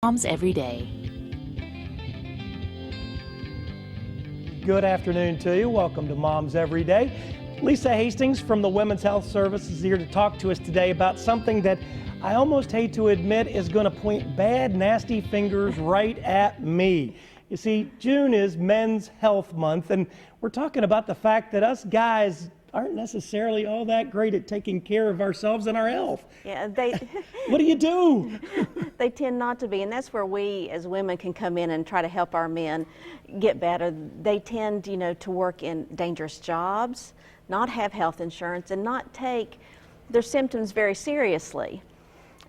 Moms every day. Good afternoon to you. Welcome to Moms Every Day. Lisa Hastings from the Women's Health Service is here to talk to us today about something that I almost hate to admit is going to point bad, nasty fingers right at me. You see, June is Men's Health Month, and we're talking about the fact that us guys aren't necessarily all that great at taking care of ourselves and our health. Yeah, What do you do? they tend not to be, and that's where we as women can come in and try to help our men get better. They tend, to work in dangerous jobs, not have health insurance, and not take their symptoms very seriously.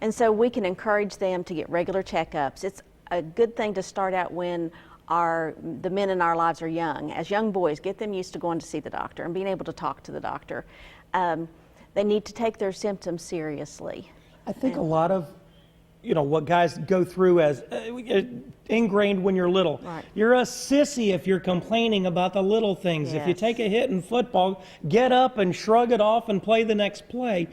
And so we can encourage them to get regular checkups. It's a good thing to start out when the men in our lives are young. As young boys, get them used to going to see the doctor and being able to talk to the doctor. They need to take their symptoms seriously. I think a lot of, what guys go through as ingrained when you're little. Right. You're a sissy if you're complaining about the little things. If you Yes. take a hit in football, get up and shrug it off and play the next play.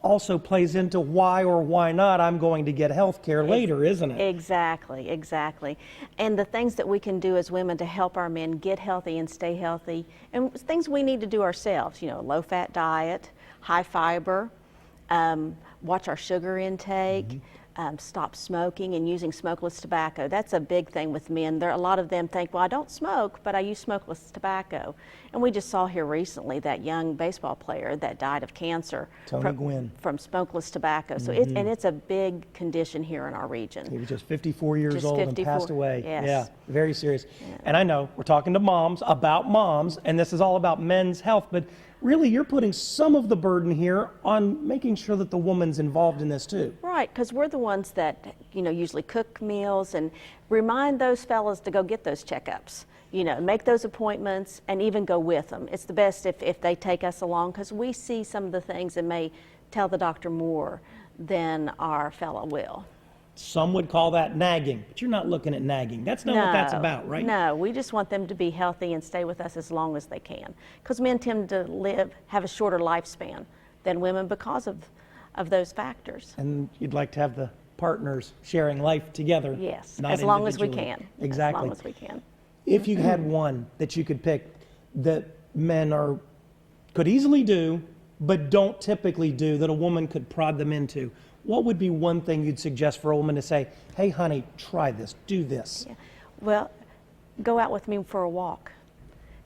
Also plays into why or why not I'm going to get health care later, isn't it? Exactly. And the things that we can do as women to help our men get healthy and stay healthy, and things we need to do ourselves, low-fat diet, high fiber, watch our sugar intake, stop smoking and using smokeless tobacco. That's a big thing with men. A lot of them think, well, I don't smoke, but I use smokeless tobacco. And we just saw here recently that young baseball player that died of cancer Tony Gwynn. from smokeless tobacco. So it's a big condition here in our region. He was just 54 years Just old 54, and passed away. yes. Yeah, very serious. And I know we're talking to moms about moms, and this is all about men's health, but really you're putting some of the burden here on making sure that the woman's involved in this too. Right, because we're the ones that, usually cook meals and remind those fellas to go get those checkups. Make those appointments and even go with them. It's the best if they take us along, because we see some of the things and may tell the doctor more than our fella will. Some would call that nagging, but you're not looking at nagging. That's not what that's about, right? No, we just want them to be healthy and stay with us as long as they can. Because men tend to have a shorter lifespan than women because of those factors. And you'd like to have the partners sharing life together. Yes, not as long as we individually. can. Exactly. As long as we can. If you had one that you could pick that men could easily do, but don't typically do, that a woman could prod them into, what would be one thing you'd suggest for a woman to say, hey, honey, try this, do this? Yeah. Well, go out with me for a walk.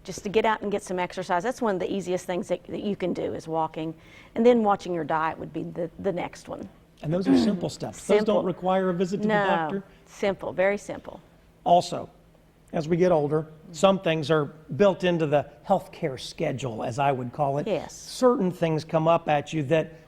Just to get out and get some exercise. That's one of the easiest things that you can do is walking. And then watching your diet would be the next one. And those are simple steps. Those Simple. don't require a visit to the doctor. No, simple, very simple. Also, as we get older, some things are built into the healthcare schedule, as I would call it. Yes. Certain things come up at you that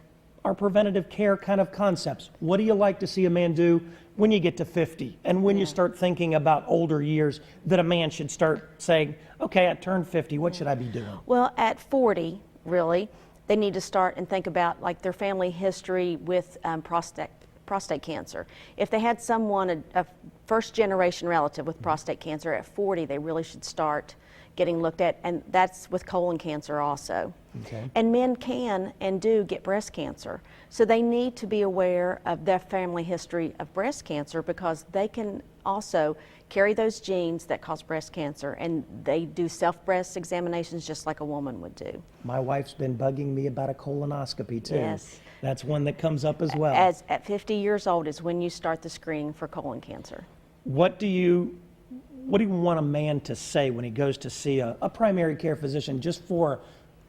are preventative care kind of concepts. What do you like to see a man do when you get to 50 and when you start thinking about older years that a man should start saying, okay, I turned 50, what should I be doing? Well, at 40, really, they need to start and think about like their family history with prostate cancer. If they had someone, a first generation relative with prostate cancer at 40, they really should start getting looked at, and that's with colon cancer also. Okay. And men can and do get breast cancer. So they need to be aware of their family history of breast cancer, because they can also carry those genes that cause breast cancer, and they do self-breast examinations just like a woman would do. My wife's been bugging me about a colonoscopy too. Yes. That's one that comes up as well. At 50 years old is when you start the screening for colon cancer. What do you want a man to say when he goes to see a primary care physician, just for,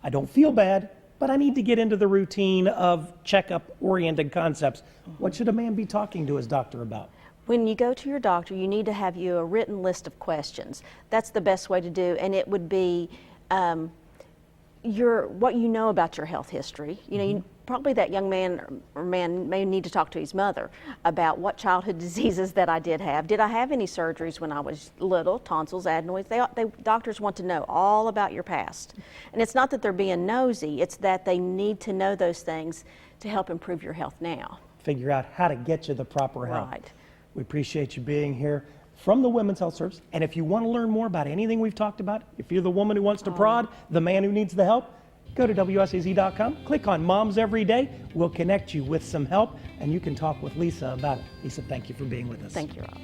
I don't feel bad, but I need to get into the routine of checkup-oriented concepts? What should a man be talking to his doctor about? When you go to your doctor, you need to have a written list of questions. That's the best way to do, and it would be what you know about your health history. Probably that young man or man may need to talk to his mother about what childhood diseases that I did have. Did I have any surgeries when I was little? Tonsils, adenoids. Doctors want to know all about your past. And it's not that they're being nosy, it's that they need to know those things to help improve your health now. Figure out how to get you the proper help. Right. We appreciate you being here from the Women's Health Service. And if you want to learn more about anything we've talked about, if you're the woman who wants to prod, the man who needs the help, Go to WSAZ.com, click on Moms Every Day. We'll connect you with some help, and you can talk with Lisa about it. Lisa, thank you for being with us. Thank you, Rob.